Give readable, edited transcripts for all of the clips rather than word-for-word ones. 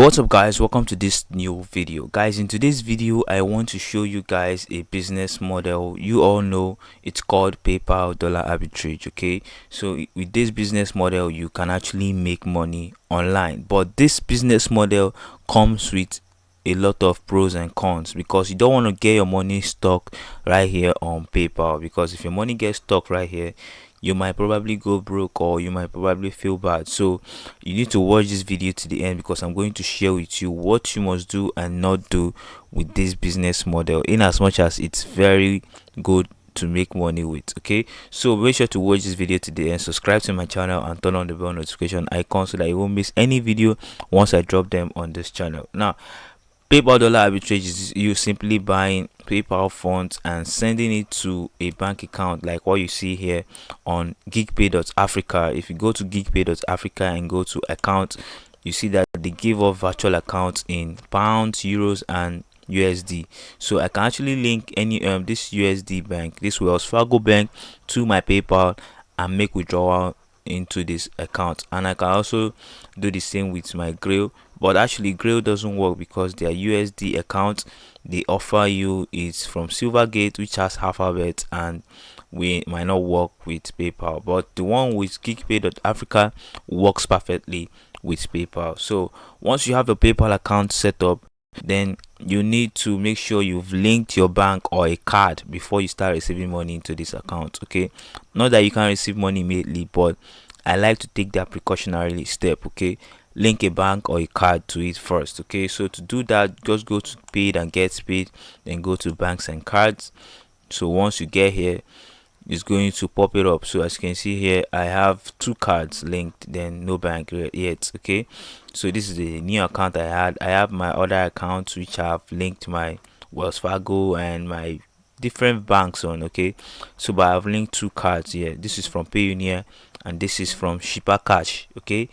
What's up guys, welcome to this new video. Guys, in today's video I want to show you guys a business model. You all know it's called PayPal dollar arbitrage. Okay, so with this business model you can actually make money online, but this business model comes with a lot of pros and cons, because you don't want to get your money stuck right here on PayPal, because if your money gets stuck right here, you might probably go broke or you might probably feel bad. So you need to watch this video to the end, because I'm going to share with you what you must do and not do with this business model, in as much as it's very good to make money with. Okay, so make sure to watch this video to the end, subscribe to my channel and turn on the bell notification icon so that you won't miss any video once I drop them on this channel. Now, PayPal dollar arbitrage is you simply buying PayPal funds and sending it to a bank account, like what you see here on geegpay.africa. If you go to geegpay.africa and go to account, you see that they give off virtual accounts in pounds, euros and USD. So I can actually link any this USD bank, this Wells Fargo bank, to my PayPal and make withdrawal into this account. And I can also do the same with my Grail, but actually Grail doesn't work because their USD account they offer you is from Silvergate, which has alphabet, and we might not work with PayPal. But the one with geekpay.africa works perfectly with PayPal. So once you have the PayPal account set up, then you need to make sure you've linked your bank or a card before you start receiving money into this account. Okay, not that you can receive money immediately, but I like to take that precautionary step. Okay, link a bank or a card to it first. Okay, so to do that, just go to paid and get paid, then go to banks and cards. So once you get here, it's going to pop it up. So as you can see here, I have two cards linked, then no bank yet. Okay, so this is the new account I had. I have my other accounts which have linked my Wells Fargo and my different banks on. Okay, so but I've linked two cards here. This is from Payoneer and this is from Shipper Cash. Okay,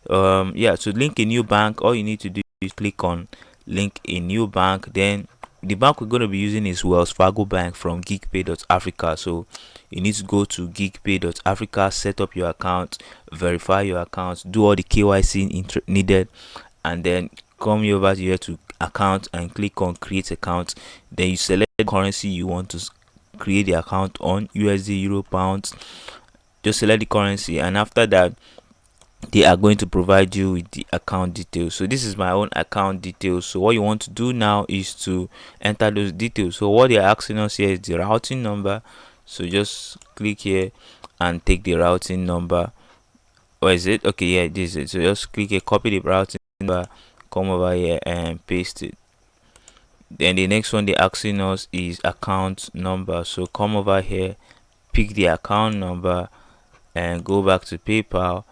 yeah, to link a new bank, all you need to do is click on link a new bank. Then the bank we're going to be using is Wells Fargo Bank from geekpay.africa. So you need to go to geekpay.africa, set up your account, verify your account, do all the KYC needed, and then come over here to account and click on create account. Then you select the currency you want to create the account on, USD, Euro, Pounds. Just select the currency, and after that they are going to provide you with the account details. So this is my own account details. So what you want to do now is to enter those details. So what they are asking us here is the routing number. So just click here and take the routing number. Or is it okay? Yeah, this is it. So just click here, copy the routing number, come over here and paste it. Then the next one they're asking us is account number. So come over here, pick the account number and go back to PayPal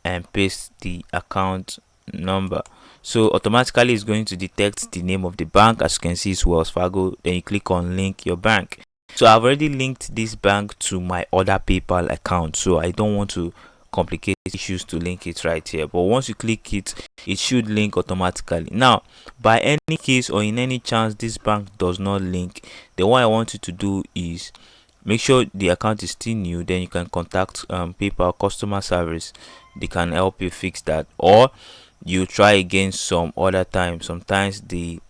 and paste the account number. So automatically it's going to detect the name of the bank. As you can see, it's Wells Fargo. Then you click on link your bank. So I've already linked this bank to my other PayPal account, so I don't want to complicate issues to link it right here. But once you click it, it should link automatically. Now, by any case or in any chance this bank does not link, then what I want you to do is make sure the account is still new. Then you can contact PayPal customer service. They can help you fix that, or you try again some other time. Sometimes the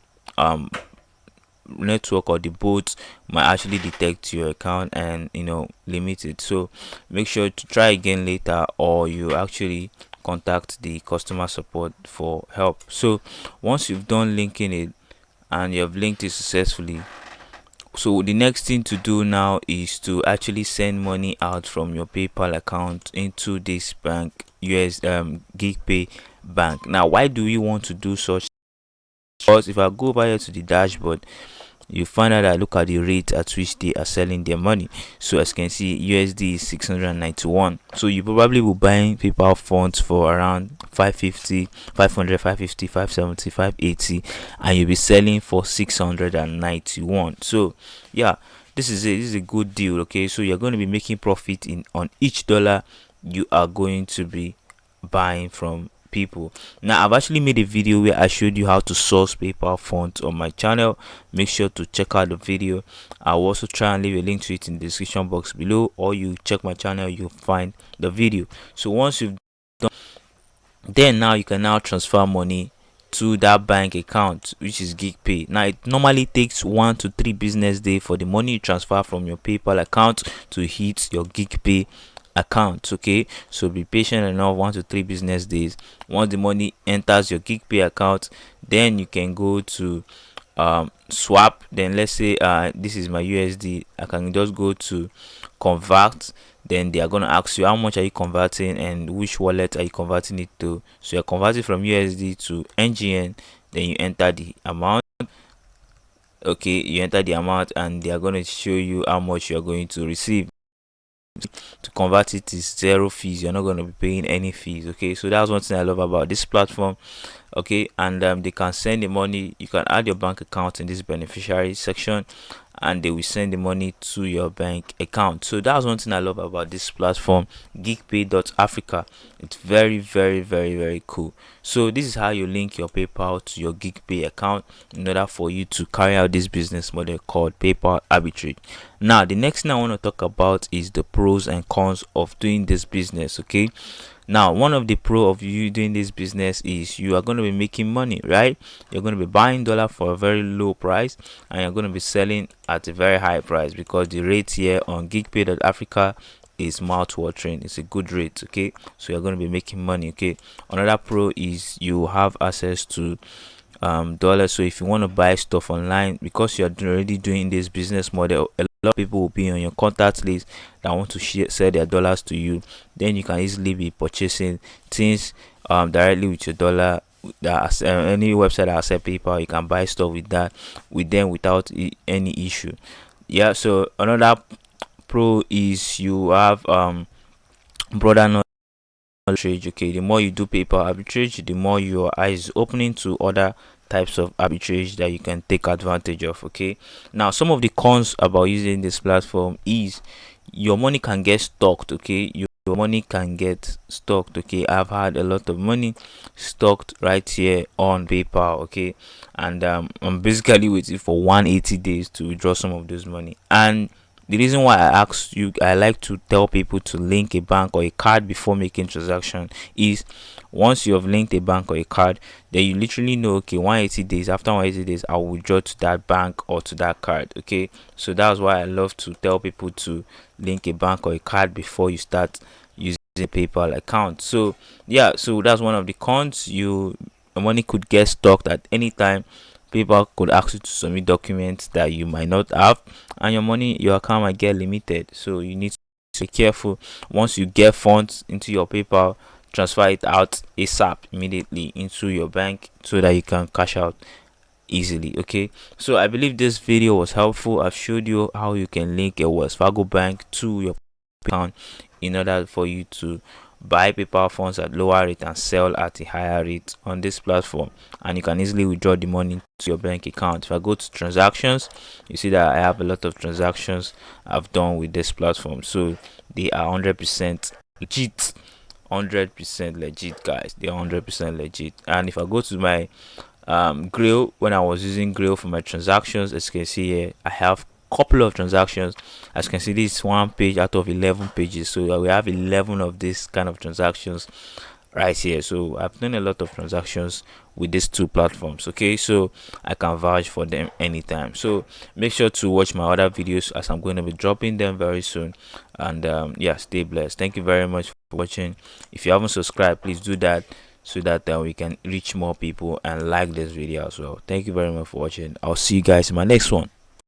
network or the bots might actually detect your account and limit it. So make sure to try again later, or you actually contact the customer support for help. So once you've done linking it and you have linked it successfully, so the next thing to do now is to actually send money out from your PayPal account into this bank, GeekPay bank. Now, why do you want to do such? Because if I go over here to the dashboard, you find out that look at the rate at which they are selling their money. So as you can see, USD is 691. So you probably will buy PayPal funds for around 550, 500, 550, 570, 580, and you'll be selling for 691. So yeah, this is a good deal. Okay, so you're going to be making profit on each dollar you are going to be buying from people. Now I've actually made a video where I showed you how to source PayPal funds on my channel. Make sure to check out the video. I'll also try and leave a link to it in the description box below, or you check my channel, you'll find the video. So once you've done, then now you can now transfer money to that bank account, which is geekpay. Now it normally takes 1 to 3 business days for the money you transfer from your PayPal account to hit your geekpay account. Okay, so be patient enough. 1 to 3 business days. Once the money enters your geekpay account, then you can go to swap. Then let's say this is my USD, I can just go to convert. Then they are going to ask you how much are you converting and which wallet are you converting it to. So you're converting from USD to NGN, then you enter the amount. Okay, you enter the amount and they are going to show you how much you are going to receive. To convert it is 0 fees. You're not going to be paying any fees. Okay, so that's one thing I love about this platform. Okay, and they can send the money. You can add your bank account in this beneficiary section and they will send the money to your bank account. So that's one thing I love about this platform, geegpay.africa. It's very, very, very, very cool. So this is how you link your PayPal to your geekpay account in order for you to carry out this business model called PayPal arbitrage. Now the next thing I want to talk about is the pros and cons of doing this business. Okay, now one of the pro of you doing this business is you are going to be making money, right? You're going to be buying dollar for a very low price and you're going to be selling at a very high price, because the rate here on geekpay.africa is mouth-watering. It's a good rate. Okay, so you're going to be making money. Okay, another pro is you have access to dollars. So if you want to buy stuff online, because you're already doing this business model, a lot of people will be on your contact list that want to sell their dollars to you. Then you can easily be purchasing things directly with your dollar. That any website that accept PayPal, you can buy stuff with them without any issue. Yeah, so another pro is you have broader knowledge. Okay, the more you do PayPal arbitrage, the more your eyes opening to other types of arbitrage that you can take advantage of. Okay, now some of the cons about using this platform is your money can get stocked. Okay, your money can get stocked. Okay, I've had a lot of money stocked right here on PayPal. Okay, and I'm basically waiting for 180 days to withdraw some of this money. And the reason why I like to tell people to link a bank or a card before making transaction is once you have linked a bank or a card, then you literally know, okay, 180 days, after 180 days I will withdraw to that bank or to that card. Okay, so that's why I love to tell people to link a bank or a card before you start using a PayPal account. So yeah, so that's one of the cons. Your money could get stocked at any time. PayPal could ask you to submit documents that you might not have, and your account might get limited. So you need to be careful. Once you get funds into your PayPal, transfer it out ASAP immediately into your bank so that you can cash out easily. Okay, so I believe this video was helpful. I've showed you how you can link a Wells Fargo bank to your account in order for you to buy PayPal funds at lower rate and sell at a higher rate on this platform, and you can easily withdraw the money to your bank account. If I go to transactions, you see that I have a lot of transactions I've done with this platform, so they are 100% legit. 100% legit, guys. They are 100% legit. And if I go to my Grail, when I was using Grail for my transactions, as you can see here, I have couple of transactions. As you can see, this is one page out of 11 pages, so we have 11 of this kind of transactions right here. So I've done a lot of transactions with these two platforms. Okay, so I can vouch for them anytime. So make sure to watch my other videos as I'm going to be dropping them very soon. And yeah, stay blessed. Thank you very much for watching. If you haven't subscribed, please do that so that we can reach more people, and like this video as well. Thank you very much for watching. I'll see you guys in my next one.